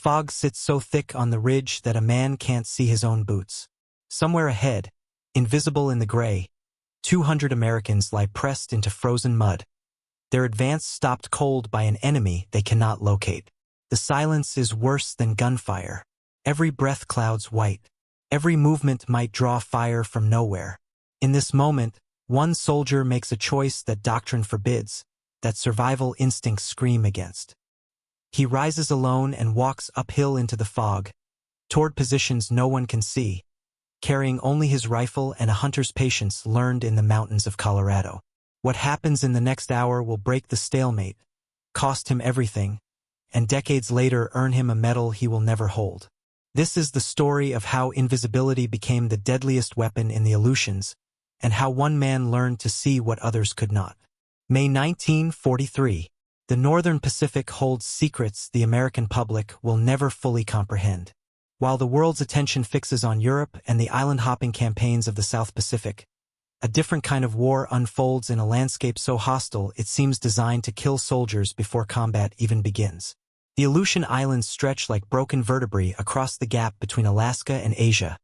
fog sits so thick on the ridge that a man can't see his own boots. Somewhere ahead, invisible in the gray, 200 Americans lie pressed into frozen mud, their advance stopped cold by an enemy they cannot locate. The silence is worse than gunfire. Every breath clouds white. Every movement might draw fire from nowhere. In this moment, one soldier makes a choice that doctrine forbids, that survival instincts scream against. He rises alone and walks uphill into the fog, toward positions no one can see, carrying only his rifle and a hunter's patience learned in the mountains of Colorado. What happens in the next hour will break the stalemate, cost him everything, and decades later earn him a medal he will never hold. This is the story of how invisibility became the deadliest weapon in the Aleutians, and how one man learned to see what others could not. May 1943. The Northern Pacific holds secrets the American public will never fully comprehend. While the world's attention fixes on Europe and the island-hopping campaigns of the South Pacific, a different kind of war unfolds in a landscape so hostile it seems designed to kill soldiers before combat even begins. The Aleutian Islands stretch like broken vertebrae across the gap between Alaska and Asia.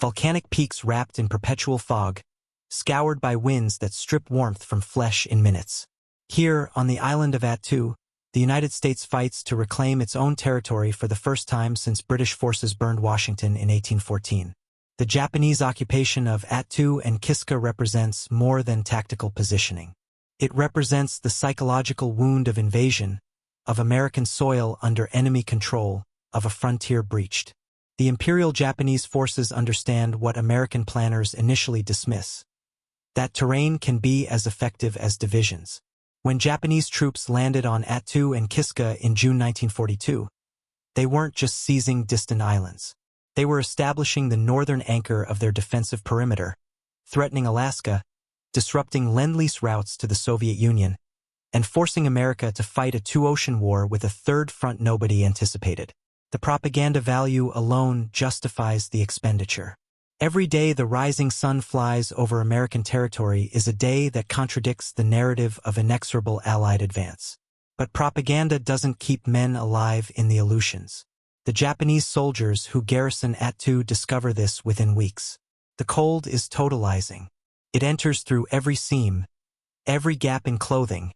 Volcanic peaks wrapped in perpetual fog, scoured by winds that strip warmth from flesh in minutes. Here, on the island of Attu, the United States fights to reclaim its own territory for the first time since British forces burned Washington in 1814. The Japanese occupation of Attu and Kiska represents more than tactical positioning. It represents the psychological wound of invasion, of American soil under enemy control, of a frontier breached. The Imperial Japanese forces understand what American planners initially dismiss: that terrain can be as effective as divisions. When Japanese troops landed on Attu and Kiska in June 1942, they weren't just seizing distant islands. They were establishing the northern anchor of their defensive perimeter, threatening Alaska, disrupting Lend-Lease routes to the Soviet Union, and forcing America to fight a two-ocean war with a third front nobody anticipated. The propaganda value alone justifies the expenditure. Every day the rising sun flies over American territory is a day that contradicts the narrative of inexorable Allied advance. But propaganda doesn't keep men alive in the Aleutians. The Japanese soldiers who garrison Attu discover this within weeks. The cold is totalizing. It enters through every seam, every gap in clothing,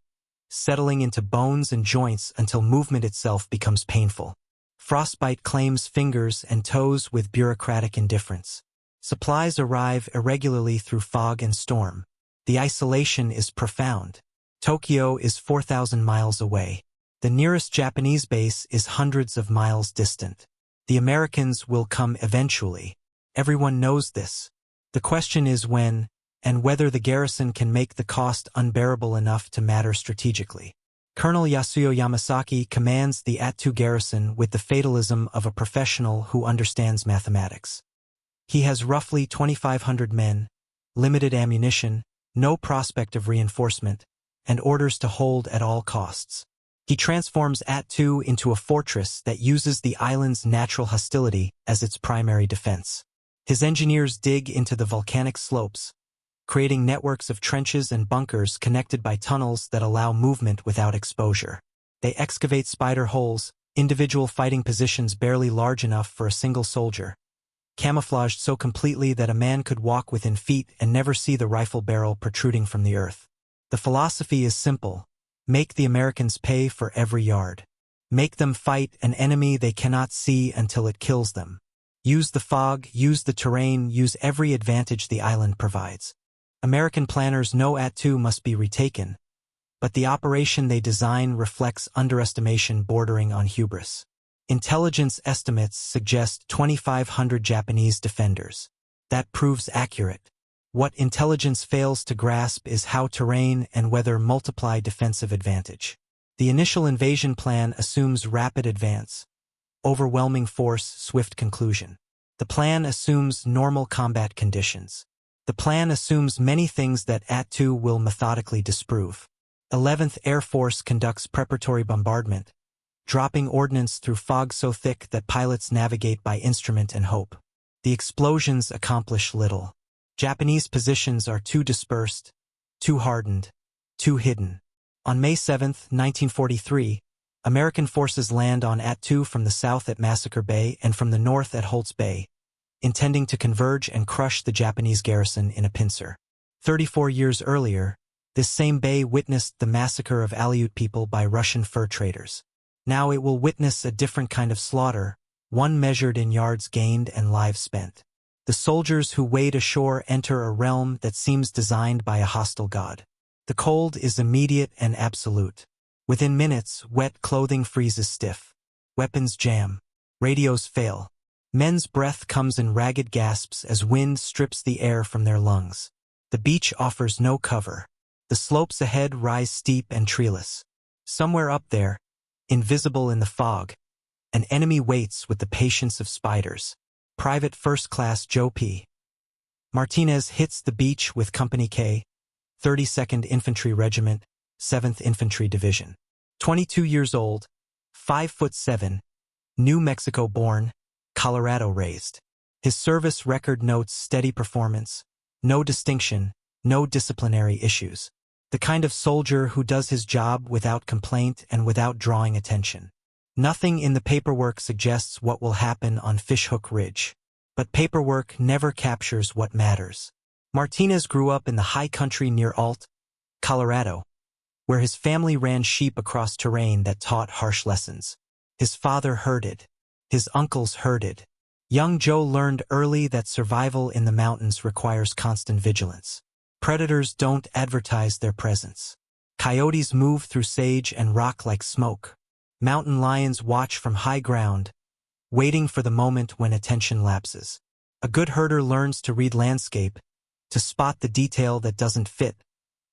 settling into bones and joints until movement itself becomes painful. Frostbite claims fingers and toes with bureaucratic indifference. Supplies arrive irregularly through fog and storm. The isolation is profound. Tokyo is 4,000 miles away. The nearest Japanese base is hundreds of miles distant. The Americans will come eventually. Everyone knows this. The question is when, and whether the garrison can make the cost unbearable enough to matter strategically. Colonel Yasuo Yamasaki commands the Attu garrison with the fatalism of a professional who understands mathematics. He has roughly 2,500 men, limited ammunition, no prospect of reinforcement, and orders to hold at all costs. He transforms Attu into a fortress that uses the island's natural hostility as its primary defense. His engineers dig into the volcanic slopes, creating networks of trenches and bunkers connected by tunnels that allow movement without exposure. They excavate spider holes, individual fighting positions barely large enough for a single soldier, camouflaged so completely that a man could walk within feet and never see the rifle barrel protruding from the earth. The philosophy is simple: make the Americans pay for every yard. Make them fight an enemy they cannot see until it kills them. Use the fog, use the terrain, use every advantage the island provides. American planners know Attu must be retaken, but the operation they design reflects underestimation bordering on hubris. Intelligence estimates suggest 2,500 Japanese defenders. That proves accurate. What intelligence fails to grasp is how terrain and weather multiply defensive advantage. The initial invasion plan assumes rapid advance, overwhelming force, swift conclusion. The plan assumes normal combat conditions. The plan assumes many things that Attu will methodically disprove. 11th Air Force conducts preparatory bombardment, dropping ordnance through fog so thick that pilots navigate by instrument and hope. The explosions accomplish little. Japanese positions are too dispersed, too hardened, too hidden. On May 7, 1943, American forces land on Attu from the south at Massacre Bay and from the north at Holtz Bay, intending to converge and crush the Japanese garrison in a pincer. 34 years earlier, this same bay witnessed the massacre of Aleut people by Russian fur traders. Now it will witness a different kind of slaughter, one measured in yards gained and lives spent. The soldiers who wade ashore enter a realm that seems designed by a hostile god. The cold is immediate and absolute. Within minutes, wet clothing freezes stiff. Weapons jam. Radios fail. Men's breath comes in ragged gasps as wind strips the air from their lungs. The beach offers no cover. The slopes ahead rise steep and treeless. Somewhere up there, invisible in the fog, an enemy waits with the patience of spiders. Private First Class Joe P. Martinez hits the beach with Company K, 32nd Infantry Regiment, 7th Infantry Division. 22 years old, 5'7", New Mexico born, Colorado raised. His service record notes steady performance, no distinction, no disciplinary issues. The kind of soldier who does his job without complaint and without drawing attention. Nothing in the paperwork suggests what will happen on Fishhook Ridge. But paperwork never captures what matters. Martinez grew up in the high country near Alt, Colorado, where his family ran sheep across terrain that taught harsh lessons. His father herded. His uncles herded. Young Joe learned early that survival in the mountains requires constant vigilance. Predators don't advertise their presence. Coyotes move through sage and rock like smoke. Mountain lions watch from high ground, waiting for the moment when attention lapses. A good herder learns to read landscape, to spot the detail that doesn't fit,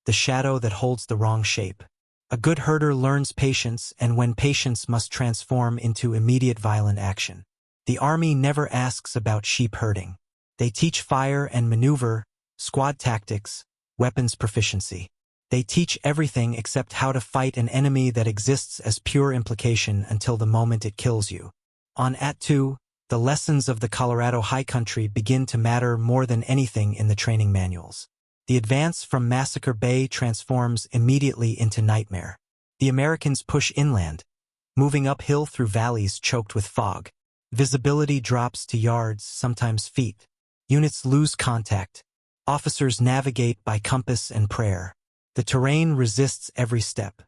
the shadow that holds the wrong shape. A good herder learns patience, and when patience must transform into immediate violent action. The Army never asks about sheep herding. They teach fire and maneuver, squad tactics, weapons proficiency. They teach everything except how to fight an enemy that exists as pure implication until the moment it kills you. On Attu, the lessons of the Colorado high country begin to matter more than anything in the training manuals. The advance from Massacre Bay transforms immediately into nightmare. The Americans push inland, moving uphill through valleys choked with fog. Visibility drops to yards, sometimes feet. Units lose contact. Officers navigate by compass and prayer. The terrain resists every step.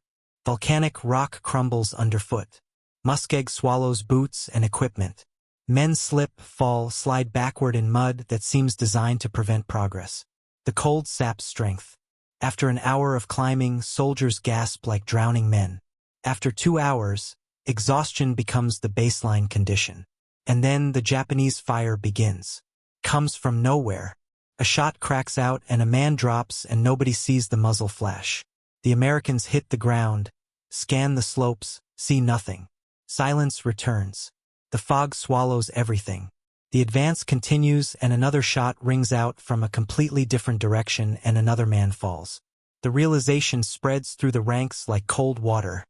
Volcanic rock crumbles underfoot. Muskeg swallows boots and equipment. Men slip, fall, slide backward in mud that seems designed to prevent progress. The cold saps strength. After an hour of climbing, soldiers gasp like drowning men. After 2 hours, exhaustion becomes the baseline condition. And then the Japanese fire begins. Comes from nowhere. A shot cracks out and a man drops and nobody sees the muzzle flash. The Americans hit the ground, scan the slopes, see nothing. Silence returns. The fog swallows everything. The advance continues and another shot rings out from a completely different direction and another man falls. The realization spreads through the ranks like cold water.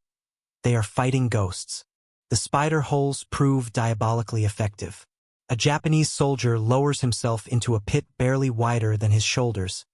They are fighting ghosts. The spider holes prove diabolically effective. A Japanese soldier lowers himself into a pit barely wider than his shoulders,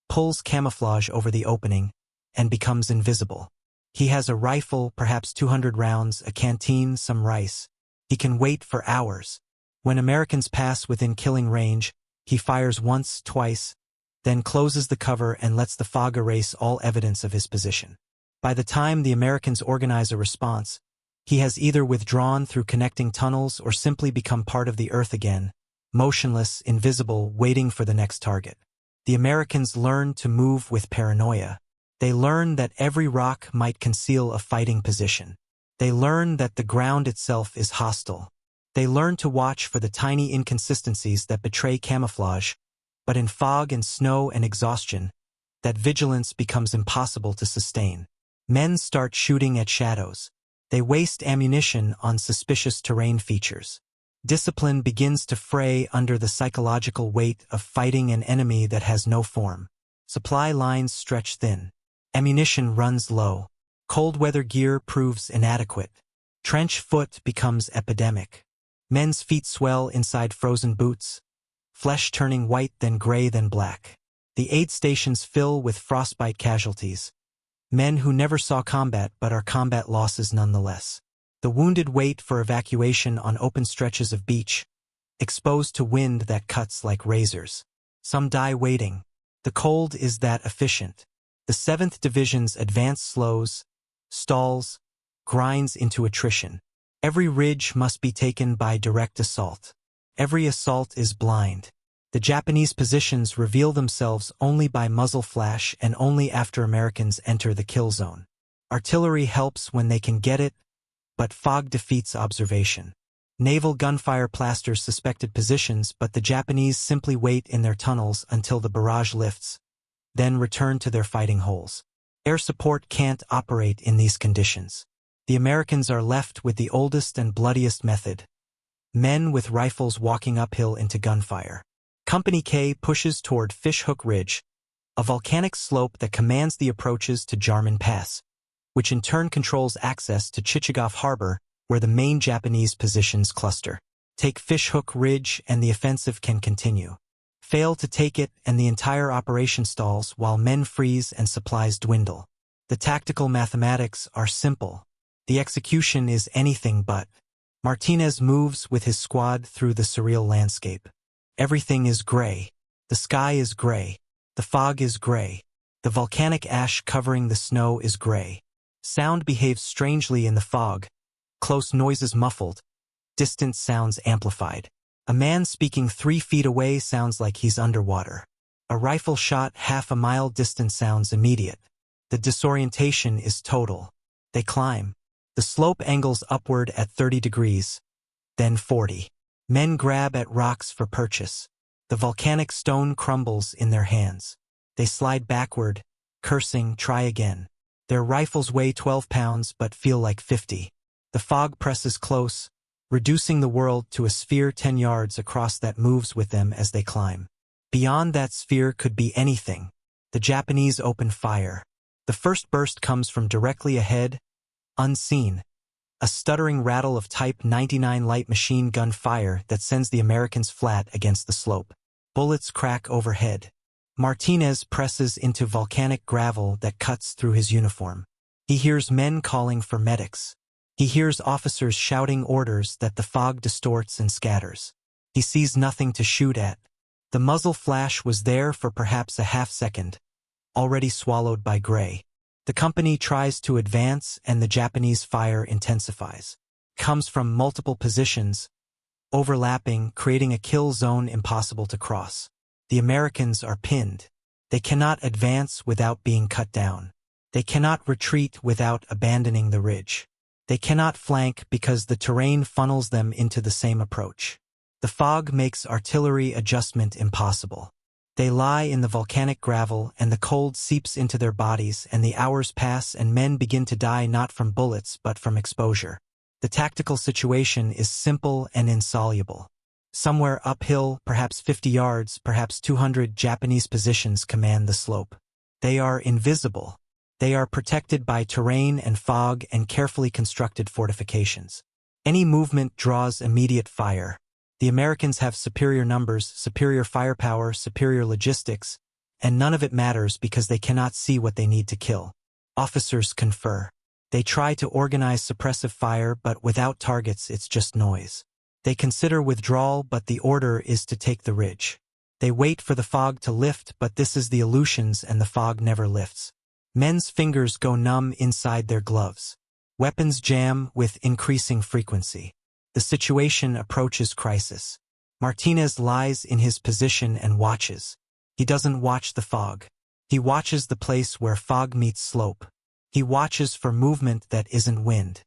pulls camouflage over the opening, and becomes invisible. He has a rifle, perhaps 200 rounds, a canteen, some rice. He can wait for hours. When Americans pass within killing range, he fires once, twice, then closes the cover and lets the fog erase all evidence of his position. By the time the Americans organize a response, he has either withdrawn through connecting tunnels or simply become part of the earth again, motionless, invisible, waiting for the next target. The Americans learn to move with paranoia. They learn that every rock might conceal a fighting position. They learn that the ground itself is hostile. They learn to watch for the tiny inconsistencies that betray camouflage, but in fog and snow and exhaustion, that vigilance becomes impossible to sustain. Men start shooting at shadows. They waste ammunition on suspicious terrain features. Discipline begins to fray under the psychological weight of fighting an enemy that has no form. Supply lines stretch thin. Ammunition runs low. Cold weather gear proves inadequate. Trench foot becomes epidemic. Men's feet swell inside frozen boots, flesh turning white then gray then black. The aid stations fill with frostbite casualties. Men who never saw combat but are combat losses nonetheless. The wounded wait for evacuation on open stretches of beach, exposed to wind that cuts like razors. Some die waiting. The cold is that efficient. The 7th Division's advance slows, stalls, grinds into attrition. Every ridge must be taken by direct assault. Every assault is blind. The Japanese positions reveal themselves only by muzzle flash and only after Americans enter the kill zone. Artillery helps when they can get it, but fog defeats observation. Naval gunfire plasters suspected positions, but the Japanese simply wait in their tunnels until the barrage lifts, then return to their fighting holes. Air support can't operate in these conditions. The Americans are left with the oldest and bloodiest method: men with rifles walking uphill into gunfire. Company K pushes toward Fishhook Ridge, a volcanic slope that commands the approaches to Jarman Pass, which in turn controls access to Chichagof Harbor, where the main Japanese positions cluster. Take Fishhook Ridge and the offensive can continue. Fail to take it and the entire operation stalls while men freeze and supplies dwindle. The tactical mathematics are simple. The execution is anything but. Martinez moves with his squad through the surreal landscape. Everything is gray. The sky is gray. The fog is gray. The volcanic ash covering the snow is gray. Sound behaves strangely in the fog. Close noises muffled. Distant sounds amplified. A man speaking 3 feet away sounds like he's underwater. A rifle shot half a mile distant sounds immediate. The disorientation is total. They climb. The slope angles upward at 30 degrees, then 40. Men grab at rocks for purchase. The volcanic stone crumbles in their hands. They slide backward, cursing, try again. Their rifles weigh 12 pounds but feel like 50. The fog presses close, reducing the world to a sphere 10 yards across that moves with them as they climb. Beyond that sphere could be anything. The Japanese open fire. The first burst comes from directly ahead, unseen. A stuttering rattle of Type 99 light machine gun fire that sends the Americans flat against the slope. Bullets crack overhead. Martinez presses into volcanic gravel that cuts through his uniform. He hears men calling for medics. He hears officers shouting orders that the fog distorts and scatters. He sees nothing to shoot at. The muzzle flash was there for perhaps a half-second, already swallowed by gray. The company tries to advance and the Japanese fire intensifies. Comes from multiple positions, overlapping, creating a kill zone impossible to cross. The Americans are pinned. They cannot advance without being cut down. They cannot retreat without abandoning the ridge. They cannot flank because the terrain funnels them into the same approach. The fog makes artillery adjustment impossible. They lie in the volcanic gravel and the cold seeps into their bodies and the hours pass and men begin to die not from bullets but from exposure. The tactical situation is simple and insoluble. Somewhere uphill, perhaps 50 yards, perhaps 200 Japanese positions command the slope. They are invisible. They are protected by terrain and fog and carefully constructed fortifications. Any movement draws immediate fire. The Americans have superior numbers, superior firepower, superior logistics, and none of it matters because they cannot see what they need to kill. Officers confer. They try to organize suppressive fire, but without targets it's just noise. They consider withdrawal, but the order is to take the ridge. They wait for the fog to lift, but this is the Aleutians and the fog never lifts. Men's fingers go numb inside their gloves. Weapons jam with increasing frequency. The situation approaches crisis. Martinez lies in his position and watches. He doesn't watch the fog. He watches the place where fog meets slope. He watches for movement that isn't wind.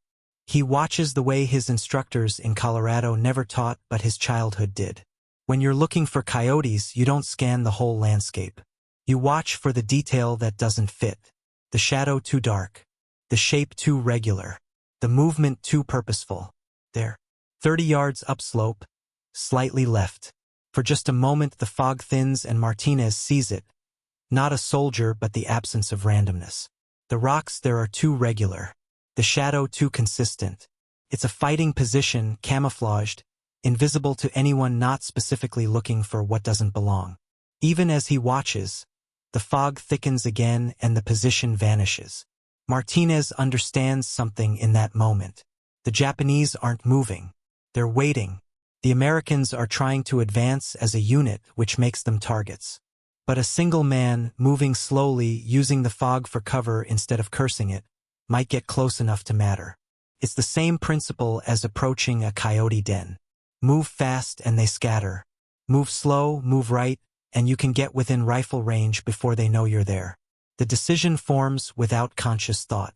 He watches the way his instructors in Colorado never taught but his childhood did. When you're looking for coyotes, you don't scan the whole landscape. You watch for the detail that doesn't fit. The shadow too dark. The shape too regular. The movement too purposeful. There. 30 yards upslope, slightly left. For just a moment the fog thins and Martinez sees it. Not a soldier but the absence of randomness. The rocks there are too regular. The shadow too consistent. It's a fighting position, camouflaged, invisible to anyone not specifically looking for what doesn't belong. Even as he watches, the fog thickens again and the position vanishes. Martinez understands something in that moment. The Japanese aren't moving. They're waiting. The Americans are trying to advance as a unit, which makes them targets. But a single man, moving slowly, using the fog for cover instead of cursing it, might get close enough to matter. It's the same principle as approaching a coyote den. Move fast and they scatter. Move slow, move right, and you can get within rifle range before they know you're there. The decision forms without conscious thought.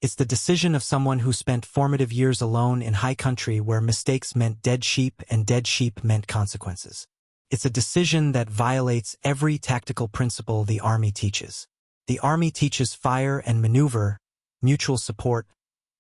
It's the decision of someone who spent formative years alone in high country where mistakes meant dead sheep and dead sheep meant consequences. It's a decision that violates every tactical principle the Army teaches. The Army teaches fire and maneuver, mutual support,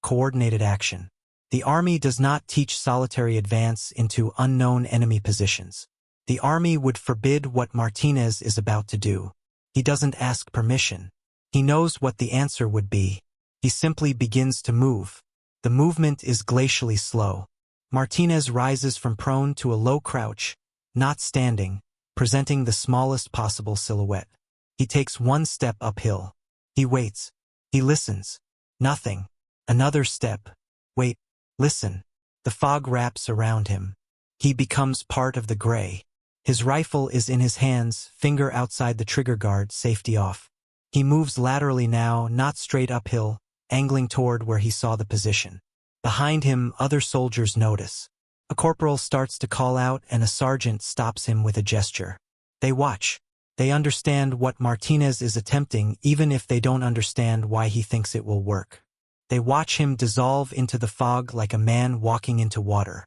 coordinated action. The Army does not teach solitary advance into unknown enemy positions. The Army would forbid what Martinez is about to do. He doesn't ask permission. He knows what the answer would be. He simply begins to move. The movement is glacially slow. Martinez rises from prone to a low crouch, not standing, presenting the smallest possible silhouette. He takes one step uphill. He waits. He listens. Nothing. Another step. Wait. Listen. The fog wraps around him. He becomes part of the gray. His rifle is in his hands, finger outside the trigger guard, safety off. He moves laterally now, not straight uphill, angling toward where he saw the position. Behind him, other soldiers notice. A corporal starts to call out and a sergeant stops him with a gesture. They watch. They understand what Martinez is attempting even if they don't understand why he thinks it will work. They watch him dissolve into the fog like a man walking into water.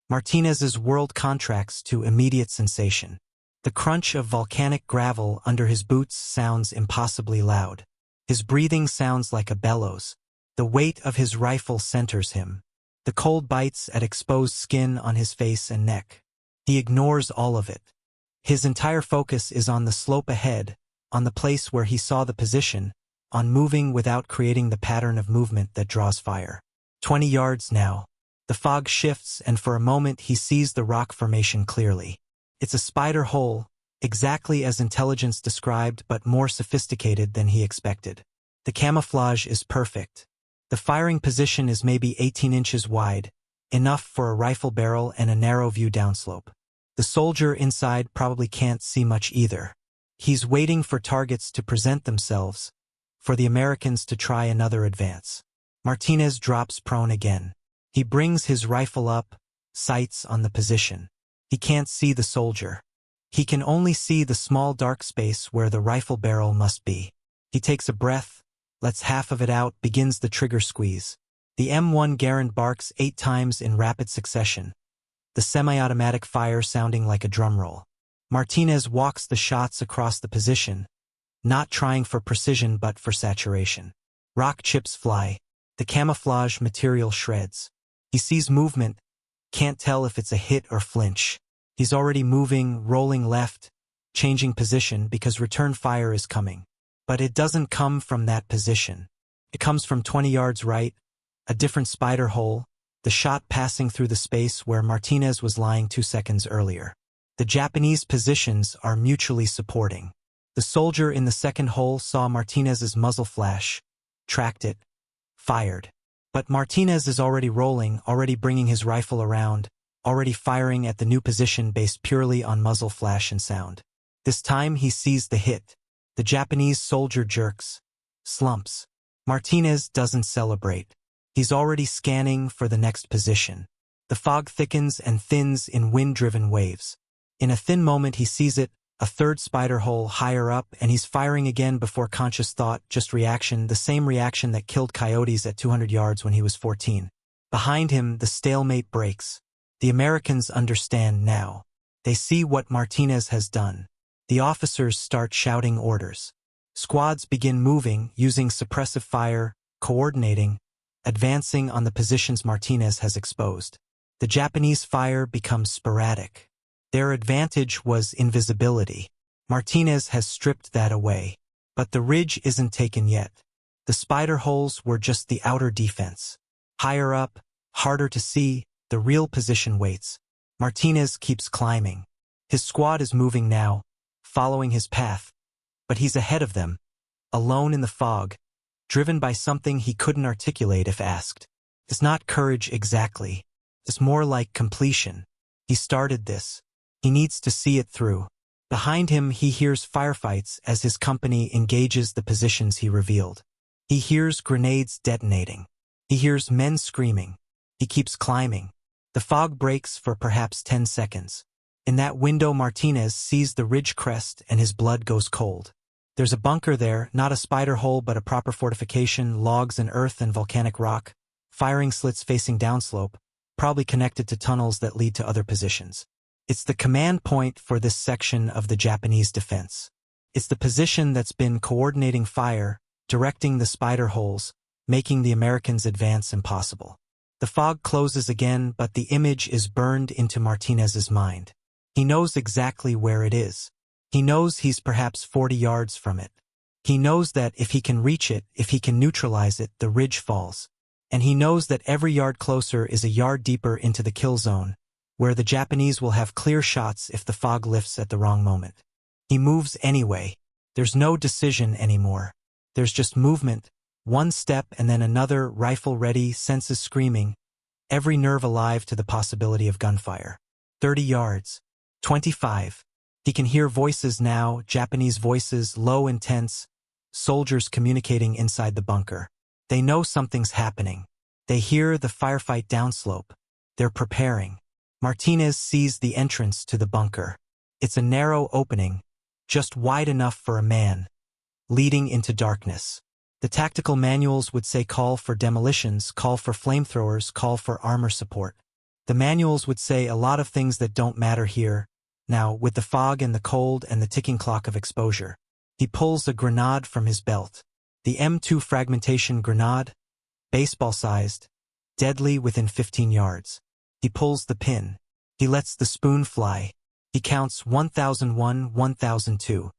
Martinez's world contracts to immediate sensation. The crunch of volcanic gravel under his boots sounds impossibly loud. His breathing sounds like a bellows. The weight of his rifle centers him. The cold bites at exposed skin on his face and neck. He ignores all of it. His entire focus is on the slope ahead, on the place where he saw the position, on moving without creating the pattern of movement that draws fire. 20 yards now. The fog shifts and for a moment he sees the rock formation clearly. It's a spider hole, exactly as intelligence described but more sophisticated than he expected. The camouflage is perfect. The firing position is maybe 18 inches wide, enough for a rifle barrel and a narrow view downslope. The soldier inside probably can't see much either. He's waiting for targets to present themselves, for the Americans to try another advance. Martinez drops prone again. He brings his rifle up, sights on the position. He can't see the soldier. He can only see the small dark space where the rifle barrel must be. He takes a breath, lets half of it out, begins the trigger squeeze. The M1 Garand barks 8 times in rapid succession, the semi-automatic fire sounding like a drum roll. Martinez walks the shots across the position, not trying for precision but for saturation. Rock chips fly. The camouflage material shreds. He sees movement, can't tell if it's a hit or flinch. He's already moving, rolling left, changing position because return fire is coming. But it doesn't come from that position. It comes from 20 yards right, a different spider hole, the shot passing through the space where Martinez was lying 2 seconds earlier. The Japanese positions are mutually supporting. The soldier in the second hole saw Martinez's muzzle flash, tracked it, fired. But Martinez is already rolling, already bringing his rifle around, already firing at the new position based purely on muzzle flash and sound. This time he sees the hit. The Japanese soldier jerks, slumps. Martinez doesn't celebrate. He's already scanning for the next position. The fog thickens and thins in wind-driven waves. In a thin moment he sees it, a third spider hole higher up, and he's firing again before conscious thought, just reaction, the same reaction that killed coyotes at 200 yards when he was 14. Behind him, the stalemate breaks. The Americans understand now. They see what Martinez has done. The officers start shouting orders. Squads begin moving, using suppressive fire, coordinating, advancing on the positions Martinez has exposed. The Japanese fire becomes sporadic. Their advantage was invisibility. Martinez has stripped that away. But the ridge isn't taken yet. The spider holes were just the outer defense. Higher up, harder to see, the real position waits. Martinez keeps climbing. His squad is moving now, following his path. But he's ahead of them, alone in the fog, driven by something he couldn't articulate if asked. It's not courage exactly. It's more like completion. He started this. He needs to see it through. Behind him he hears firefights as his company engages the positions he revealed. He hears grenades detonating. He hears men screaming. He keeps climbing. The fog breaks for perhaps 10 seconds. In that window Martinez sees the ridge crest and his blood goes cold. There's a bunker there, not a spider hole but a proper fortification, logs and earth and volcanic rock, firing slits facing downslope, probably connected to tunnels that lead to other positions. It's the command point for this section of the Japanese defense. It's the position that's been coordinating fire, directing the spider holes, making the Americans' advance impossible. The fog closes again, but the image is burned into Martinez's mind. He knows exactly where it is. He knows he's perhaps 40 yards from it. He knows that if he can reach it, if he can neutralize it, the ridge falls. And he knows that every yard closer is a yard deeper into the kill zone, where the Japanese will have clear shots if the fog lifts at the wrong moment. He moves anyway. There's no decision anymore. There's just movement, one step and then another, rifle ready, senses screaming, every nerve alive to the possibility of gunfire. 30 yards. 25. He can hear voices now, Japanese voices, low and tense, soldiers communicating inside the bunker. They know something's happening. They hear the firefight downslope. They're preparing. Martinez sees the entrance to the bunker. It's a narrow opening, just wide enough for a man, leading into darkness. The tactical manuals would say call for demolitions, call for flamethrowers, call for armor support. The manuals would say a lot of things that don't matter here. Now, with the fog and the cold and the ticking clock of exposure, he pulls a grenade from his belt. The M2 fragmentation grenade, baseball-sized, deadly within 15 yards. He pulls the pin. He lets the spoon fly. He counts 1001, 1002.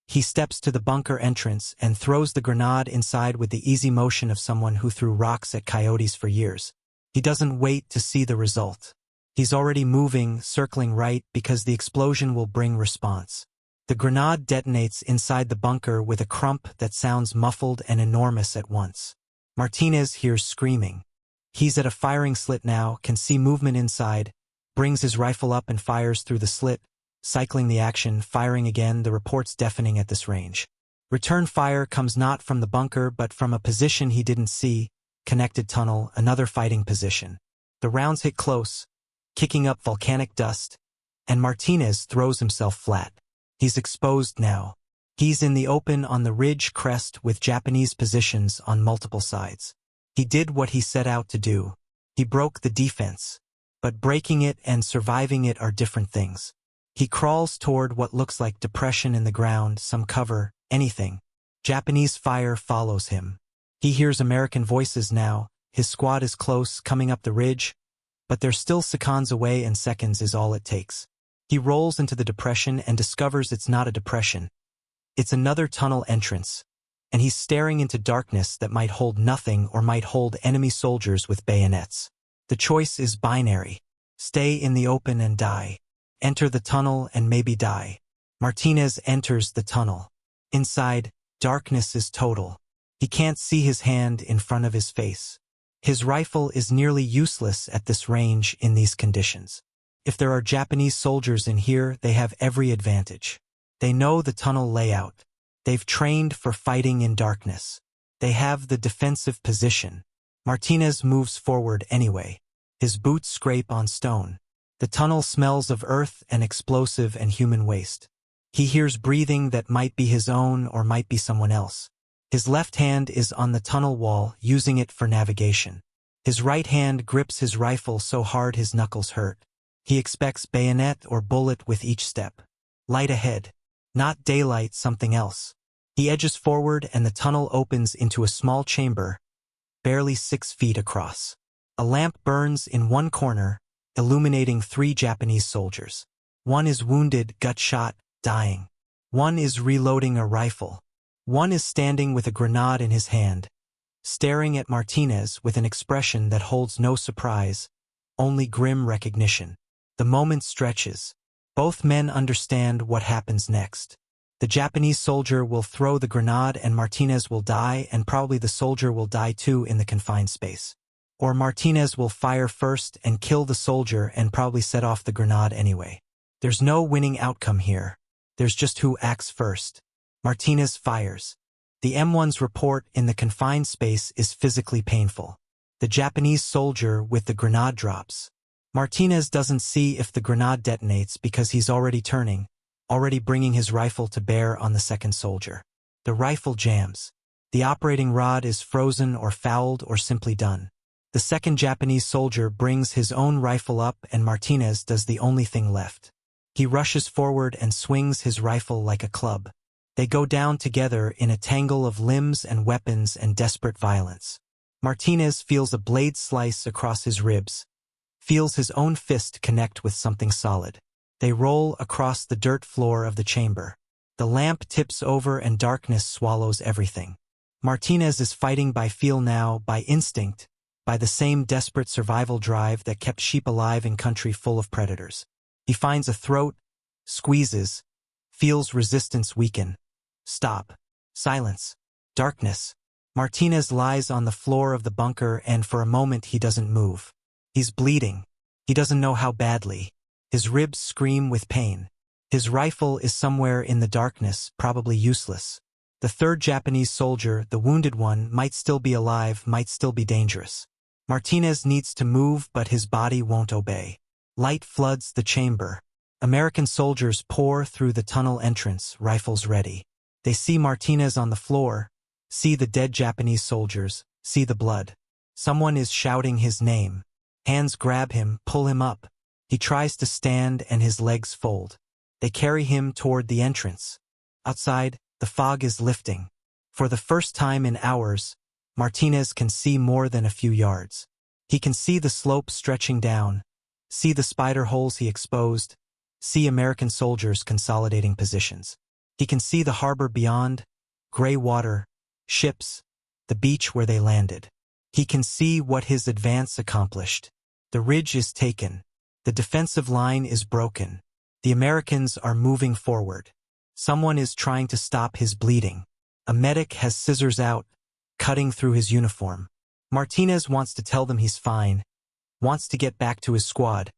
He steps to the bunker entrance and throws the grenade inside with the easy motion of someone who threw rocks at coyotes for years. He doesn't wait to see the result. He's already moving, circling right, because the explosion will bring response. The grenade detonates inside the bunker with a crump that sounds muffled and enormous at once. Martinez hears screaming. He's at a firing slit now, can see movement inside, brings his rifle up and fires through the slit, cycling the action, firing again, the reports deafening at this range. Return fire comes not from the bunker but from a position he didn't see, connected tunnel, another fighting position. The rounds hit close, kicking up volcanic dust, and Martinez throws himself flat. He's exposed now. He's in the open on the ridge crest with Japanese positions on multiple sides. He did what he set out to do. He broke the defense. But breaking it and surviving it are different things. He crawls toward what looks like depression in the ground, some cover, anything. Japanese fire follows him. He hears American voices now. His squad is close, coming up the ridge, but they're still seconds away and seconds is all it takes. He rolls into the depression and discovers it's not a depression. It's another tunnel entrance, and he's staring into darkness that might hold nothing or might hold enemy soldiers with bayonets. The choice is binary. Stay in the open and die. Enter the tunnel and maybe die. Martinez enters the tunnel. Inside, darkness is total. He can't see his hand in front of his face. His rifle is nearly useless at this range in these conditions. If there are Japanese soldiers in here, they have every advantage. They know the tunnel layout. They've trained for fighting in darkness. They have the defensive position. Martinez moves forward anyway. His boots scrape on stone. The tunnel smells of earth and explosive and human waste. He hears breathing that might be his own or might be someone else. His left hand is on the tunnel wall, using it for navigation. His right hand grips his rifle so hard his knuckles hurt. He expects bayonet or bullet with each step. Light ahead. Not daylight, something else. He edges forward and the tunnel opens into a small chamber, barely 6 feet across. A lamp burns in one corner, illuminating 3 Japanese soldiers. One is wounded, gut shot, dying. One is reloading a rifle. One is standing with a grenade in his hand, staring at Martinez with an expression that holds no surprise, only grim recognition. The moment stretches. Both men understand what happens next. The Japanese soldier will throw the grenade and Martinez will die, and probably the soldier will die too in the confined space. Or Martinez will fire first and kill the soldier and probably set off the grenade anyway. There's no winning outcome here. There's just who acts first. Martinez fires. The M1's report in the confined space is physically painful. The Japanese soldier with the grenade drops. Martinez doesn't see if the grenade detonates because he's already turning, already bringing his rifle to bear on the second soldier. The rifle jams. The operating rod is frozen or fouled or simply done. The second Japanese soldier brings his own rifle up and Martinez does the only thing left. He rushes forward and swings his rifle like a club. They go down together in a tangle of limbs and weapons and desperate violence. Martinez feels a blade slice across his ribs, feels his own fist connect with something solid. They roll across the dirt floor of the chamber. The lamp tips over and darkness swallows everything. Martinez is fighting by feel now, by instinct, by the same desperate survival drive that kept sheep alive in country full of predators. He finds a throat, squeezes, feels resistance weaken. Stop. Silence. Darkness. Martinez lies on the floor of the bunker and for a moment he doesn't move. He's bleeding. He doesn't know how badly. His ribs scream with pain. His rifle is somewhere in the darkness, probably useless. The third Japanese soldier, the wounded one, might still be alive, might still be dangerous. Martinez needs to move, but his body won't obey. Light floods the chamber. American soldiers pour through the tunnel entrance, rifles ready. They see Martinez on the floor, see the dead Japanese soldiers, see the blood. Someone is shouting his name. Hands grab him, pull him up. He tries to stand and his legs fold. They carry him toward the entrance. Outside, the fog is lifting. For the first time in hours, Martinez can see more than a few yards. He can see the slope stretching down, see the spider holes he exposed, see American soldiers consolidating positions. He can see the harbor beyond, gray water, ships, the beach where they landed. He can see what his advance accomplished. The ridge is taken. The defensive line is broken. The Americans are moving forward. Someone is trying to stop his bleeding. A medic has scissors out, cutting through his uniform. Martinez wants to tell them he's fine, wants to get back to his squad,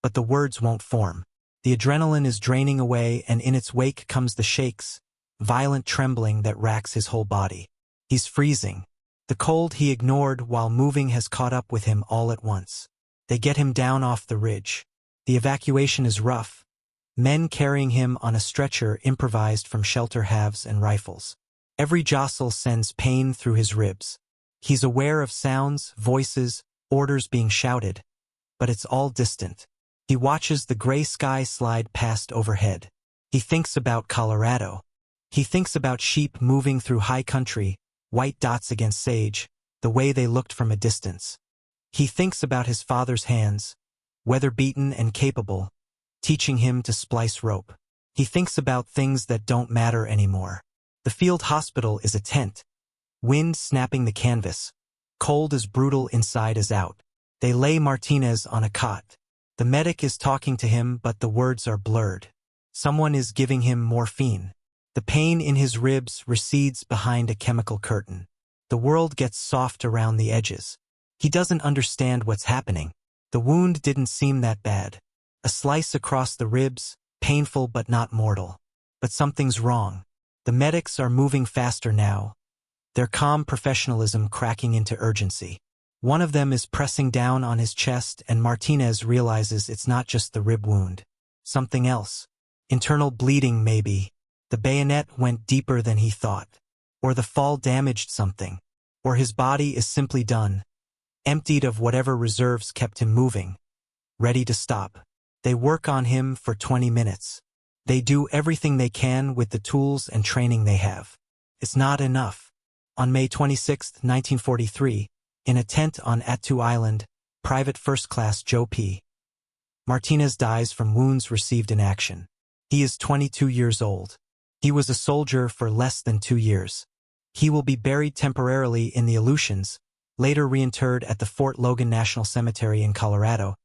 but the words won't form. The adrenaline is draining away and in its wake comes the shakes, violent trembling that racks his whole body. He's freezing. The cold he ignored while moving has caught up with him all at once. They get him down off the ridge. The evacuation is rough. Men carrying him on a stretcher improvised from shelter halves and rifles. Every jostle sends pain through his ribs. He's aware of sounds, voices, orders being shouted, but it's all distant. He watches the gray sky slide past overhead. He thinks about Colorado. He thinks about sheep moving through high country, white dots against sage, the way they looked from a distance. He thinks about his father's hands, weather-beaten and capable, teaching him to splice rope. He thinks about things that don't matter anymore. The field hospital is a tent, wind snapping the canvas, cold as brutal inside as out. They lay Martinez on a cot. The medic is talking to him, but the words are blurred. Someone is giving him morphine. The pain in his ribs recedes behind a chemical curtain. The world gets soft around the edges. He doesn't understand what's happening. The wound didn't seem that bad. A slice across the ribs, painful but not mortal. But something's wrong. The medics are moving faster now, their calm professionalism cracking into urgency. One of them is pressing down on his chest and Martinez realizes it's not just the rib wound. Something else. Internal bleeding maybe. The bayonet went deeper than he thought. Or the fall damaged something. Or his body is simply done, emptied of whatever reserves kept him moving, ready to stop. They work on him for 20 minutes. They do everything they can with the tools and training they have. It's not enough. On May 26, 1943, in a tent on Attu Island, Private First Class Joe P. Martinez dies from wounds received in action. He is 22 years old. He was a soldier for less than 2 years. He will be buried temporarily in the Aleutians, later reinterred at the Fort Logan National Cemetery in Colorado,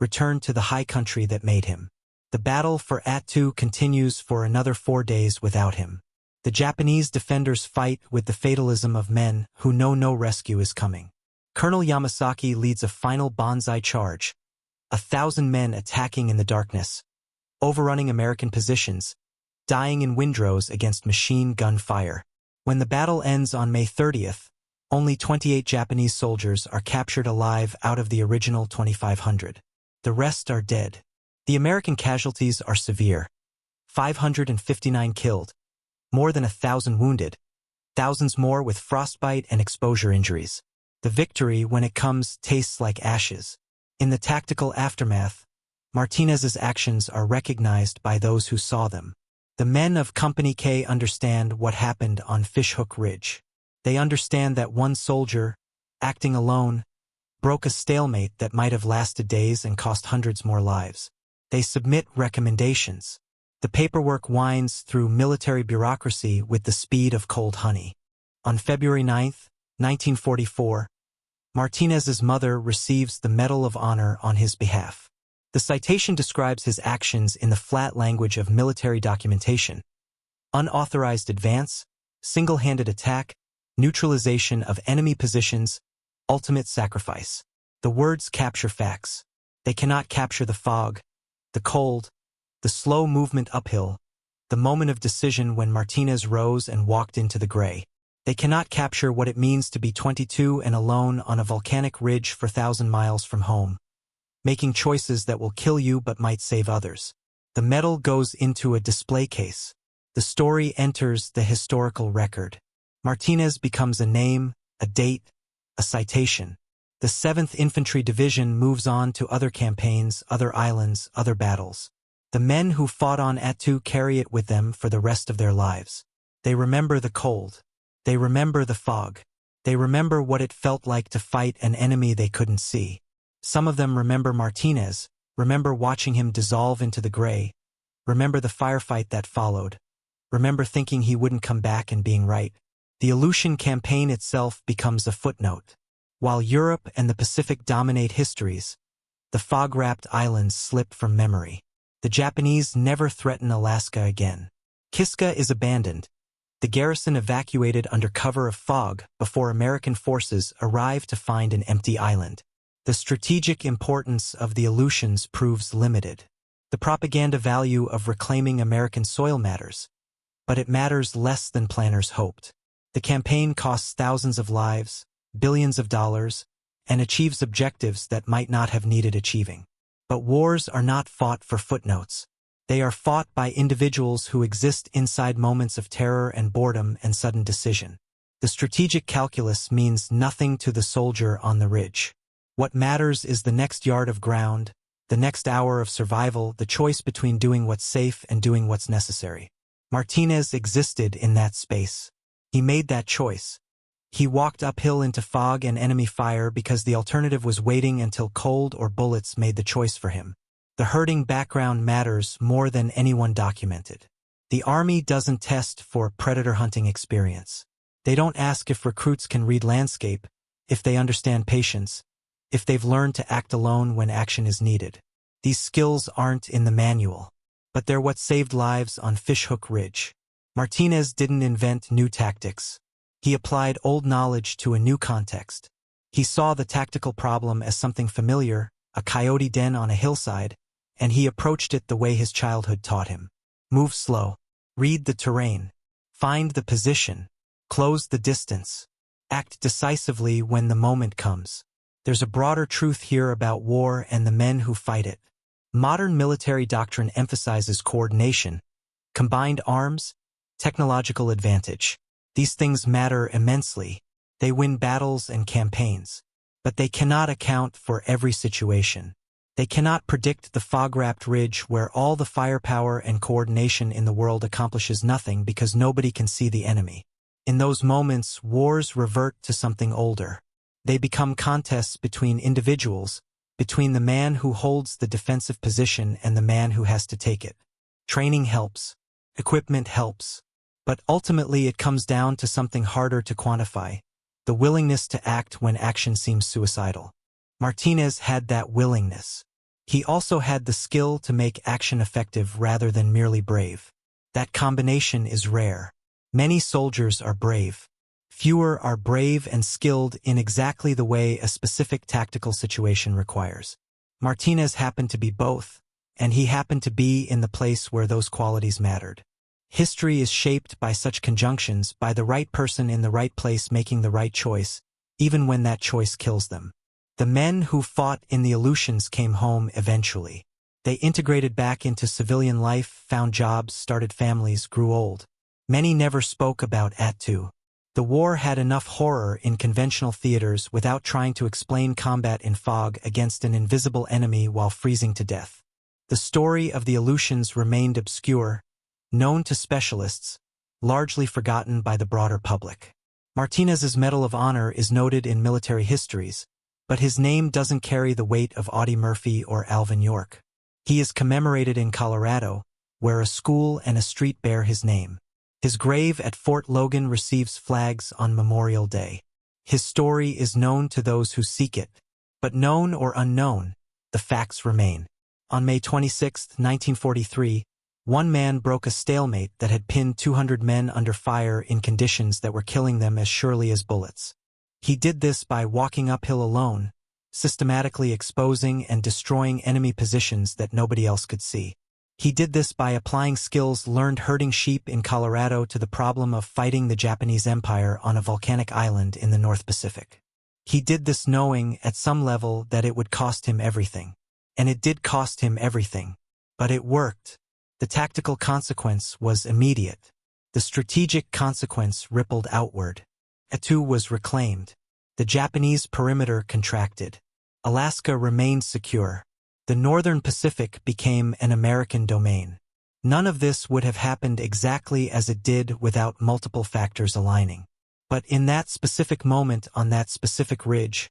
returned to the high country that made him. The battle for Attu continues for another 4 days without him. The Japanese defenders fight with the fatalism of men who know no rescue is coming. Colonel Yamasaki leads a final banzai charge, 1,000 men attacking in the darkness, overrunning American positions, dying in windrows against machine gun fire. When the battle ends on May 30th, only 28 Japanese soldiers are captured alive out of the original 2,500. The rest are dead. The American casualties are severe. 559 killed, more than 1,000 wounded, thousands more with frostbite and exposure injuries. The victory, when it comes, tastes like ashes. In the tactical aftermath, Martinez's actions are recognized by those who saw them. The men of Company K understand what happened on Fishhook Ridge. They understand that one soldier, acting alone, broke a stalemate that might have lasted days and cost hundreds more lives. They submit recommendations. The paperwork winds through military bureaucracy with the speed of cold honey. On February 9, 1944, Martinez's mother receives the Medal of Honor on his behalf. The citation describes his actions in the flat language of military documentation: unauthorized advance, single-handed attack, neutralization of enemy positions, ultimate sacrifice. The words capture facts. They cannot capture the fog, the cold, the slow movement uphill, the moment of decision when Martinez rose and walked into the gray. They cannot capture what it means to be 22 and alone on a volcanic ridge for 1,000 miles from home, making choices that will kill you but might save others. The medal goes into a display case. The story enters the historical record. Martinez becomes a name, a date, a citation. The 7th Infantry Division moves on to other campaigns, other islands, other battles. The men who fought on Attu carry it with them for the rest of their lives. They remember the cold. They remember the fog. They remember what it felt like to fight an enemy they couldn't see. Some of them remember Martinez, remember watching him dissolve into the gray, remember the firefight that followed, remember thinking he wouldn't come back and being right. The Aleutian Campaign itself becomes a footnote. While Europe and the Pacific dominate histories, the fog-wrapped islands slip from memory. The Japanese never threaten Alaska again. Kiska is abandoned. The garrison evacuated under cover of fog before American forces arrive to find an empty island. The strategic importance of the Aleutians proves limited. The propaganda value of reclaiming American soil matters, but it matters less than planners hoped. The campaign costs thousands of lives, billions of dollars, and achieves objectives that might not have needed achieving. But wars are not fought for footnotes. They are fought by individuals who exist inside moments of terror and boredom and sudden decision. The strategic calculus means nothing to the soldier on the ridge. What matters is the next yard of ground, the next hour of survival, the choice between doing what's safe and doing what's necessary. Martinez existed in that space. He made that choice. He walked uphill into fog and enemy fire because the alternative was waiting until cold or bullets made the choice for him. The hurting background matters more than anyone documented. The Army doesn't test for predator hunting experience. They don't ask if recruits can read landscape, if they understand patience, if they've learned to act alone when action is needed. These skills aren't in the manual, but they're what saved lives on Fishhook Ridge. Martinez didn't invent new tactics. He applied old knowledge to a new context. He saw the tactical problem as something familiar, a coyote den on a hillside, and he approached it the way his childhood taught him. Move slow. Read the terrain. Find the position. Close the distance. Act decisively when the moment comes. There's a broader truth here about war and the men who fight it. Modern military doctrine emphasizes coordination, combined arms, technological advantage. These things matter immensely. They win battles and campaigns. But they cannot account for every situation. They cannot predict the fog-wrapped ridge where all the firepower and coordination in the world accomplishes nothing because nobody can see the enemy. In those moments, wars revert to something older. They become contests between individuals, between the man who holds the defensive position and the man who has to take it. Training helps. Equipment helps. But ultimately it comes down to something harder to quantify: the willingness to act when action seems suicidal. Martinez had that willingness. He also had the skill to make action effective rather than merely brave. That combination is rare. Many soldiers are brave. Fewer are brave and skilled in exactly the way a specific tactical situation requires. Martinez happened to be both, and he happened to be in the place where those qualities mattered. History is shaped by such conjunctions, by the right person in the right place making the right choice, even when that choice kills them. The men who fought in the Aleutians came home eventually. They integrated back into civilian life, found jobs, started families, grew old. Many never spoke about Attu. The war had enough horror in conventional theaters without trying to explain combat in fog against an invisible enemy while freezing to death. The story of the Aleutians remained obscure, known to specialists, largely forgotten by the broader public. Martinez's Medal of Honor is noted in military histories, but his name doesn't carry the weight of Audie Murphy or Alvin York. He is commemorated in Colorado, where a school and a street bear his name. His grave at Fort Logan receives flags on Memorial Day. His story is known to those who seek it, but known or unknown, the facts remain. On May 26, 1943, one man broke a stalemate that had pinned 200 men under fire in conditions that were killing them as surely as bullets. He did this by walking uphill alone, systematically exposing and destroying enemy positions that nobody else could see. He did this by applying skills learned herding sheep in Colorado to the problem of fighting the Japanese Empire on a volcanic island in the North Pacific. He did this knowing, at some level, that it would cost him everything. And it did cost him everything. But it worked. The tactical consequence was immediate. The strategic consequence rippled outward. Attu was reclaimed. The Japanese perimeter contracted. Alaska remained secure. The Northern Pacific became an American domain. None of this would have happened exactly as it did without multiple factors aligning. But in that specific moment on that specific ridge,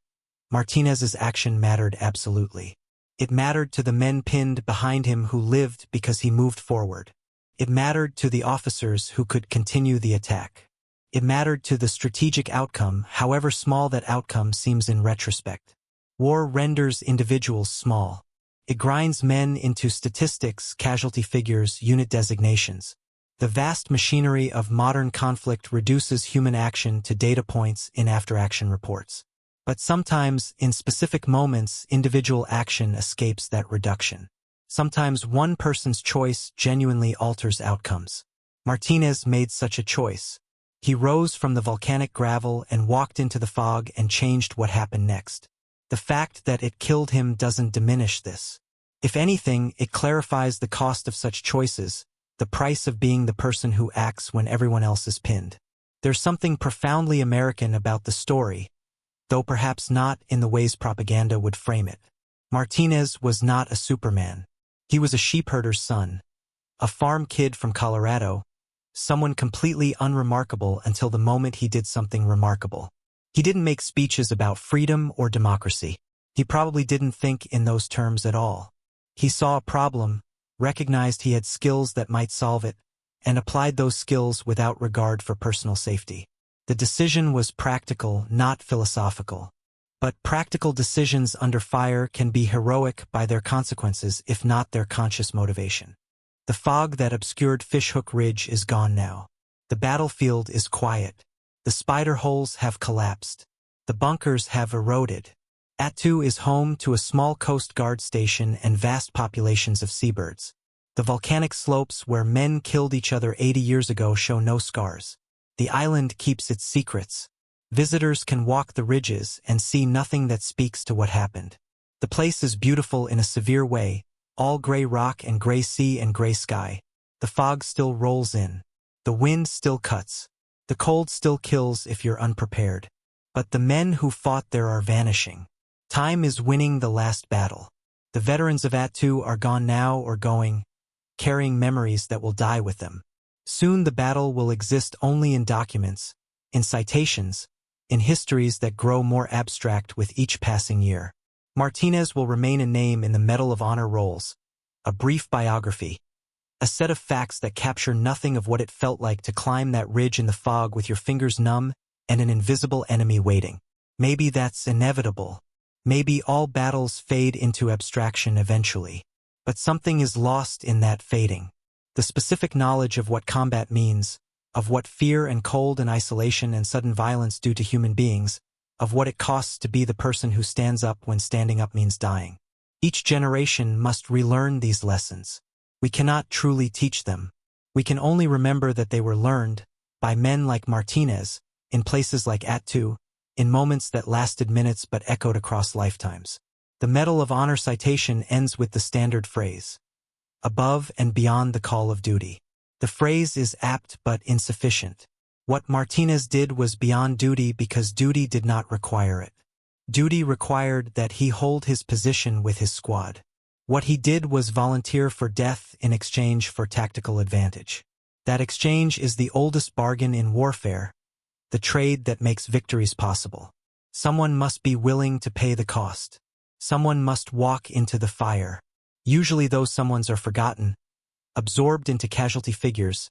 Martinez's action mattered absolutely. It mattered to the men pinned behind him who lived because he moved forward. It mattered to the officers who could continue the attack. It mattered to the strategic outcome, however small that outcome seems in retrospect. War renders individuals small. It grinds men into statistics, casualty figures, unit designations. The vast machinery of modern conflict reduces human action to data points in after-action reports. But sometimes, in specific moments, individual action escapes that reduction. Sometimes one person's choice genuinely alters outcomes. Martinez made such a choice. He rose from the volcanic gravel and walked into the fog and changed what happened next. The fact that it killed him doesn't diminish this. If anything, it clarifies the cost of such choices, the price of being the person who acts when everyone else is pinned. There's something profoundly American about the story, though perhaps not in the ways propaganda would frame it. Martinez was not a Superman. He was a sheepherder's son, a farm kid from Colorado, someone completely unremarkable until the moment he did something remarkable. He didn't make speeches about freedom or democracy. He probably didn't think in those terms at all. He saw a problem, recognized he had skills that might solve it, and applied those skills without regard for personal safety. The decision was practical, not philosophical. But practical decisions under fire can be heroic by their consequences, if not their conscious motivation. The fog that obscured Fishhook Ridge is gone now. The battlefield is quiet. The spider holes have collapsed. The bunkers have eroded. Attu is home to a small Coast Guard station and vast populations of seabirds. The volcanic slopes where men killed each other 80 years ago show no scars. The island keeps its secrets. Visitors can walk the ridges and see nothing that speaks to what happened. The place is beautiful in a severe way, all gray rock and gray sea and gray sky. The fog still rolls in. The wind still cuts. The cold still kills if you're unprepared. But the men who fought there are vanishing. Time is winning the last battle. The veterans of Attu are gone now or going, carrying memories that will die with them. Soon the battle will exist only in documents, in citations, in histories that grow more abstract with each passing year. Martinez will remain a name in the Medal of Honor rolls, a brief biography, a set of facts that capture nothing of what it felt like to climb that ridge in the fog with your fingers numb and an invisible enemy waiting. Maybe that's inevitable. Maybe all battles fade into abstraction eventually. But something is lost in that fading. The specific knowledge of what combat means, of what fear and cold and isolation and sudden violence do to human beings, of what it costs to be the person who stands up when standing up means dying. Each generation must relearn these lessons. We cannot truly teach them. We can only remember that they were learned, by men like Martinez, in places like Attu, in moments that lasted minutes but echoed across lifetimes. The Medal of Honor citation ends with the standard phrase, above and beyond the call of duty. The phrase is apt but insufficient. What Martinez did was beyond duty because duty did not require it. Duty required that he hold his position with his squad. What he did was volunteer for death in exchange for tactical advantage. That exchange is the oldest bargain in warfare, the trade that makes victories possible. Someone must be willing to pay the cost. Someone must walk into the fire. Usually those someones are forgotten, absorbed into casualty figures,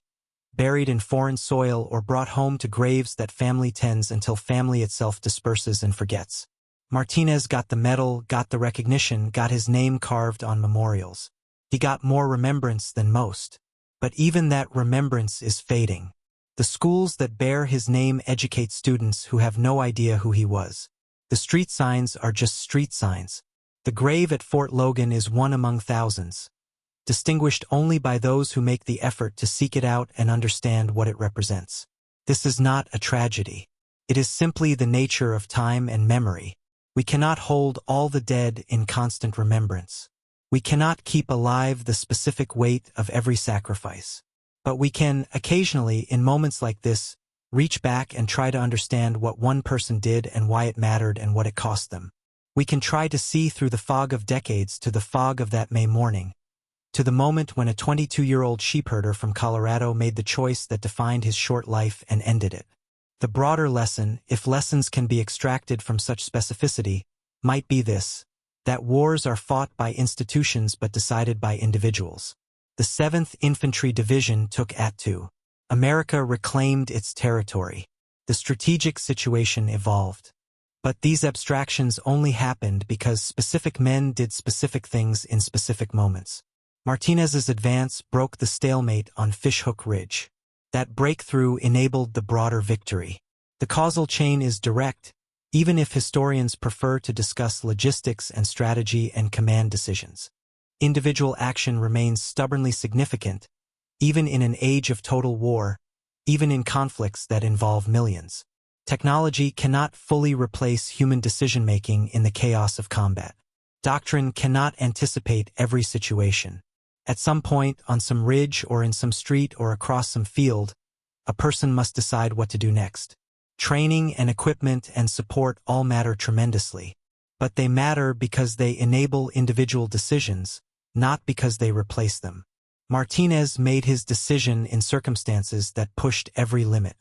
buried in foreign soil or brought home to graves that family tends until family itself disperses and forgets. Martinez got the medal, got the recognition, got his name carved on memorials. He got more remembrance than most. But even that remembrance is fading. The schools that bear his name educate students who have no idea who he was. The street signs are just street signs. The grave at Fort Logan is one among thousands, distinguished only by those who make the effort to seek it out and understand what it represents. This is not a tragedy. It is simply the nature of time and memory. We cannot hold all the dead in constant remembrance. We cannot keep alive the specific weight of every sacrifice. But we can, occasionally, in moments like this, reach back and try to understand what one person did and why it mattered and what it cost them. We can try to see through the fog of decades to the fog of that May morning, to the moment when a 22-year-old sheepherder from Colorado made the choice that defined his short life and ended it. The broader lesson, if lessons can be extracted from such specificity, might be this: that wars are fought by institutions but decided by individuals. The 7th Infantry Division took Attu. America reclaimed its territory. The strategic situation evolved. But these abstractions only happened because specific men did specific things in specific moments. Martinez's advance broke the stalemate on Fishhook Ridge. That breakthrough enabled the broader victory. The causal chain is direct, even if historians prefer to discuss logistics and strategy and command decisions. Individual action remains stubbornly significant, even in an age of total war, even in conflicts that involve millions. Technology cannot fully replace human decision-making in the chaos of combat. Doctrine cannot anticipate every situation. At some point, on some ridge or in some street or across some field, a person must decide what to do next. Training and equipment and support all matter tremendously. But they matter because they enable individual decisions, not because they replace them. Martinez made his decision in circumstances that pushed every limit.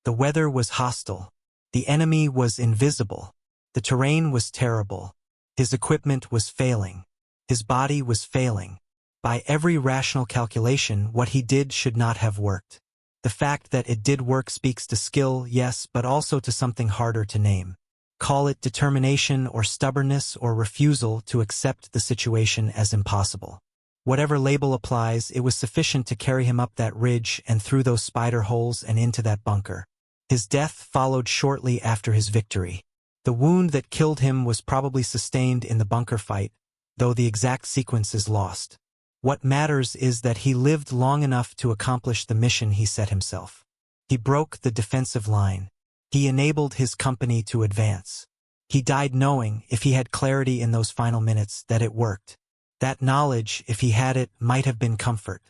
The weather was hostile. The enemy was invisible. The terrain was terrible. His equipment was failing. His body was failing. By every rational calculation, what he did should not have worked. The fact that it did work speaks to skill, yes, but also to something harder to name. Call it determination or stubbornness or refusal to accept the situation as impossible. Whatever label applies, it was sufficient to carry him up that ridge and through those spider holes and into that bunker. His death followed shortly after his victory. The wound that killed him was probably sustained in the bunker fight, though the exact sequence is lost. What matters is that he lived long enough to accomplish the mission he set himself. He broke the defensive line. He enabled his company to advance. He died knowing, if he had clarity in those final minutes, that it worked. That knowledge, if he had it, might have been comfort.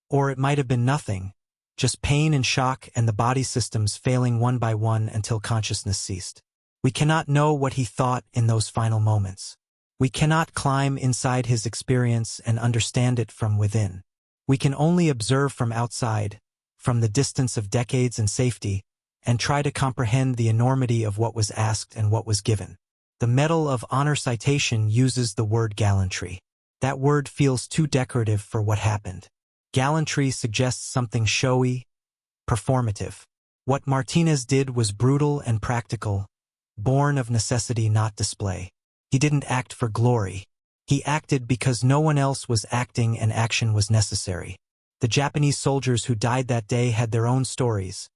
Or it might have been nothing, just pain and shock and the body systems failing one by one until consciousness ceased. We cannot know what he thought in those final moments. We cannot climb inside his experience and understand it from within. We can only observe from outside, from the distance of decades and safety, and try to comprehend the enormity of what was asked and what was given. The Medal of Honor citation uses the word gallantry. That word feels too decorative for what happened. Gallantry suggests something showy, performative. What Martinez did was brutal and practical, born of necessity, not display. He didn't act for glory. He acted because no one else was acting and action was necessary. The Japanese soldiers who died that day had their own stories,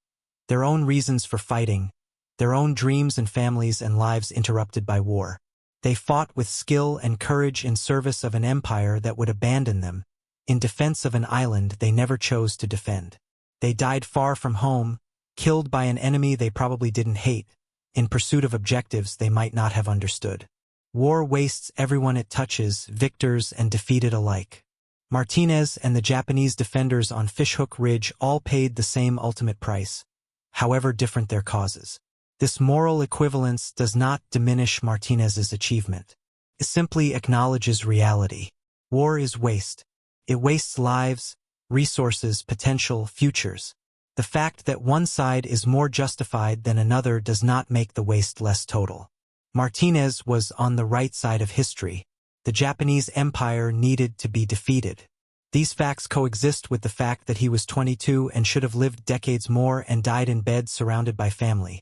their own reasons for fighting, their own dreams and families and lives interrupted by war. They fought with skill and courage in service of an empire that would abandon them, in defense of an island they never chose to defend. They died far from home, killed by an enemy they probably didn't hate, in pursuit of objectives they might not have understood. War wastes everyone it touches, victors and defeated alike. Martinez and the Japanese defenders on Fishhook Ridge all paid the same ultimate price, however different their causes. This moral equivalence does not diminish Martinez's achievement. It simply acknowledges reality. War is waste. It wastes lives, resources, potential, futures. The fact that one side is more justified than another does not make the waste less total. Martinez was on the right side of history. The Japanese Empire needed to be defeated. These facts coexist with the fact that he was 22 and should have lived decades more and died in bed surrounded by family,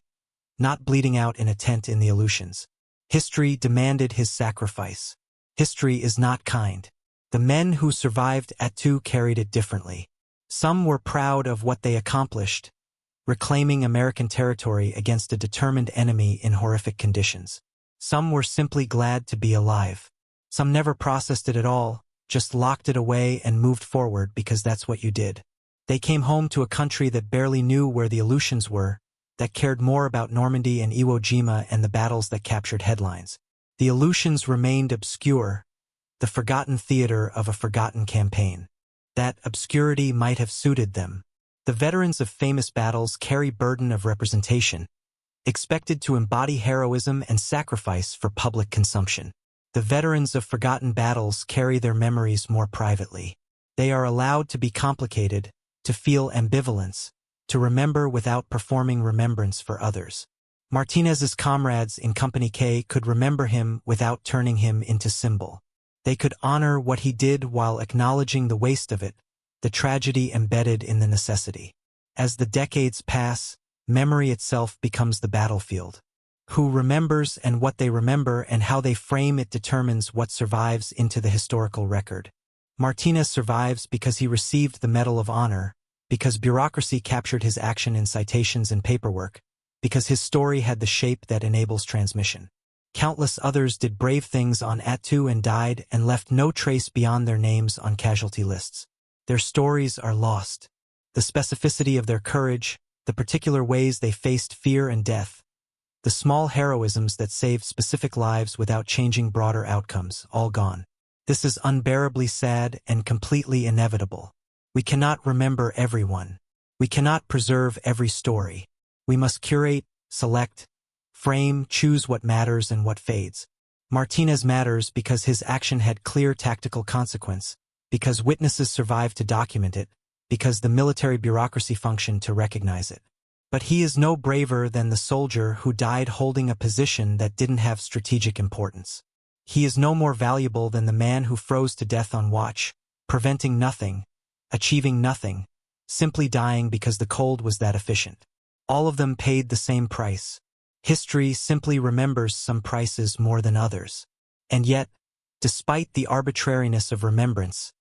not bleeding out in a tent in the Aleutians. History demanded his sacrifice. History is not kind. The men who survived Attu carried it differently. Some were proud of what they accomplished, reclaiming American territory against a determined enemy in horrific conditions. Some were simply glad to be alive. Some never processed it at all, just locked it away and moved forward because that's what you did. They came home to a country that barely knew where the Aleutians were, that cared more about Normandy and Iwo Jima and the battles that captured headlines. The Aleutians remained obscure, the forgotten theater of a forgotten campaign. That obscurity might have suited them. The veterans of famous battles carry burden of representation, expected to embody heroism and sacrifice for public consumption. The veterans of forgotten battles carry their memories more privately. They are allowed to be complicated, to feel ambivalence, to remember without performing remembrance for others. Martinez's comrades in Company K could remember him without turning him into symbol. They could honor what he did while acknowledging the waste of it, the tragedy embedded in the necessity. As the decades pass, memory itself becomes the battlefield. Who remembers and what they remember and how they frame it determines what survives into the historical record. Martinez survives because he received the Medal of Honor, because bureaucracy captured his action in citations and paperwork, because his story had the shape that enables transmission. Countless others did brave things on Attu and died and left no trace beyond their names on casualty lists. Their stories are lost. The specificity of their courage, the particular ways they faced fear and death, the small heroisms that saved specific lives without changing broader outcomes, all gone. This is unbearably sad and completely inevitable. We cannot remember everyone. We cannot preserve every story. We must curate, select, frame, choose what matters and what fades. Martinez matters because his action had clear tactical consequence, because witnesses survived to document it, because the military bureaucracy functioned to recognize it. But he is no braver than the soldier who died holding a position that didn't have strategic importance. He is no more valuable than the man who froze to death on watch, preventing nothing, achieving nothing, simply dying because the cold was that efficient. All of them paid the same price. History simply remembers some prices more than others. And yet, despite the arbitrariness of remembrance,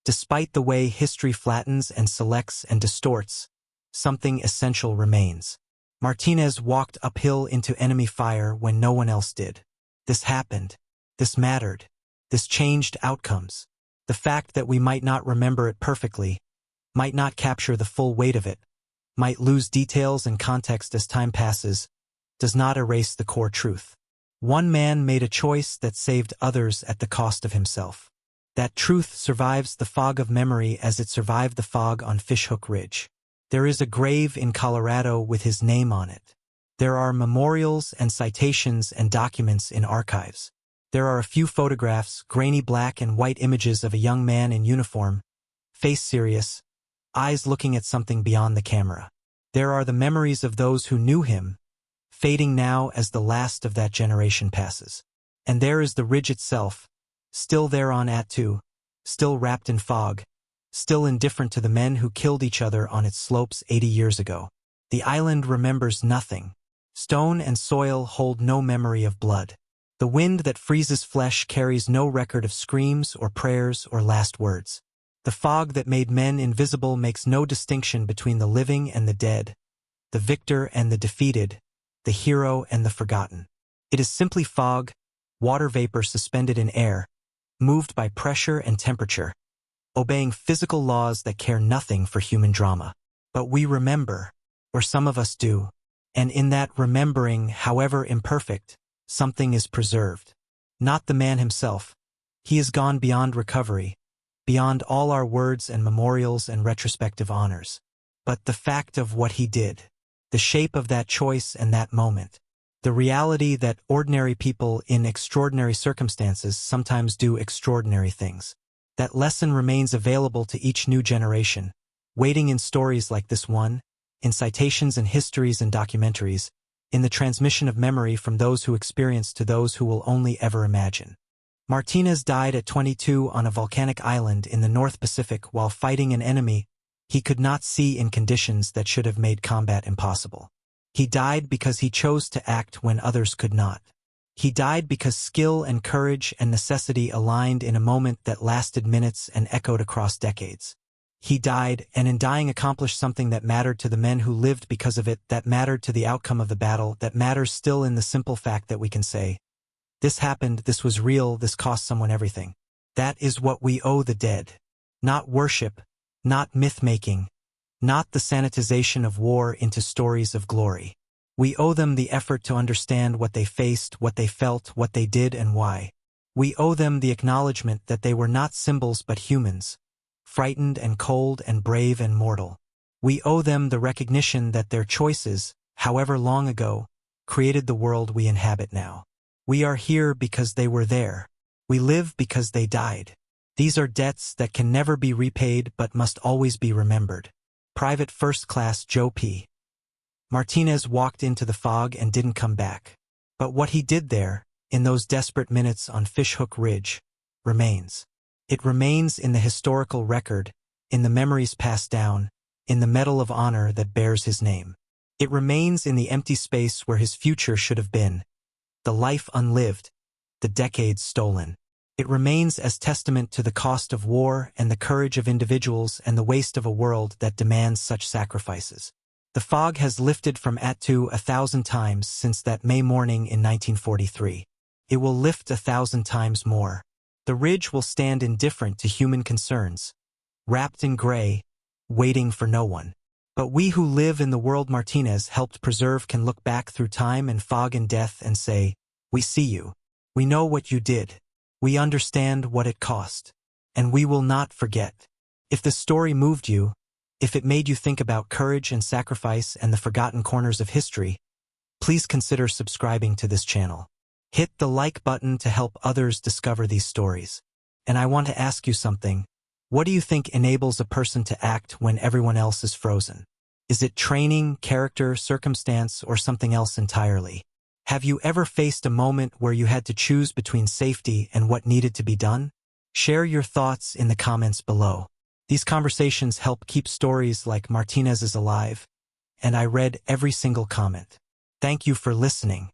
despite the way history flattens and selects and distorts, something essential remains. Martinez walked uphill into enemy fire when no one else did. This happened. This mattered. This changed outcomes. The fact that we might not remember it perfectly, might not capture the full weight of it, might lose details and context as time passes, does not erase the core truth. One man made a choice that saved others at the cost of himself. That truth survives the fog of memory as it survived the fog on Fishhook Ridge. There is a grave in Colorado with his name on it. There are memorials and citations and documents in archives. There are a few photographs, grainy black and white images of a young man in uniform, face serious, eyes looking at something beyond the camera. There are the memories of those who knew him, fading now as the last of that generation passes. And there is the ridge itself, still there on Attu, still wrapped in fog, still indifferent to the men who killed each other on its slopes 80 years ago. The island remembers nothing. Stone and soil hold no memory of blood. The wind that freezes flesh carries no record of screams or prayers or last words. The fog that made men invisible makes no distinction between the living and the dead, the victor and the defeated, the hero and the forgotten. It is simply fog, water vapor suspended in air, moved by pressure and temperature, obeying physical laws that care nothing for human drama. But we remember, or some of us do, and in that remembering, however imperfect, something is preserved. Not the man himself. He is gone beyond recovery, beyond all our words and memorials and retrospective honors. But the fact of what he did, the shape of that choice and that moment, the reality that ordinary people in extraordinary circumstances sometimes do extraordinary things. That lesson remains available to each new generation, waiting in stories like this one, in citations and histories and documentaries, in the transmission of memory from those who experienced to those who will only ever imagine. Martinez died at 22 on a volcanic island in the North Pacific while fighting an enemy he could not see in conditions that should have made combat impossible. He died because he chose to act when others could not. He died because skill and courage and necessity aligned in a moment that lasted minutes and echoed across decades. He died, and in dying accomplished something that mattered to the men who lived because of it, that mattered to the outcome of the battle, that matters still in the simple fact that we can say, "This happened, this was real, this cost someone everything." That is what we owe the dead. Not worship, not myth-making, not the sanitization of war into stories of glory. We owe them the effort to understand what they faced, what they felt, what they did, and why. We owe them the acknowledgement that they were not symbols but humans, frightened and cold and brave and mortal. We owe them the recognition that their choices, however long ago, created the world we inhabit now. We are here because they were there. We live because they died. These are debts that can never be repaid but must always be remembered. Private First Class Joe P. Martinez walked into the fog and didn't come back. But what he did there, in those desperate minutes on Fishhook Ridge, remains. It remains in the historical record, in the memories passed down, in the medal of honor that bears his name. It remains in the empty space where his future should have been, the life unlived, the decades stolen. It remains as testament to the cost of war and the courage of individuals and the waste of a world that demands such sacrifices. The fog has lifted from Attu 1,000 times since that May morning in 1943. It will lift 1,000 times more. The ridge will stand indifferent to human concerns, wrapped in gray, waiting for no one. But we who live in the world Martinez helped preserve can look back through time and fog and death and say, "We see you. We know what you did. We understand what it cost. And we will not forget." If the story moved you, if it made you think about courage and sacrifice and the forgotten corners of history, please consider subscribing to this channel. Hit the like button to help others discover these stories. And I want to ask you something. What do you think enables a person to act when everyone else is frozen? Is it training, character, circumstance, or something else entirely? Have you ever faced a moment where you had to choose between safety and what needed to be done? Share your thoughts in the comments below. These conversations help keep stories like Martinez's alive, and I read every single comment. Thank you for listening.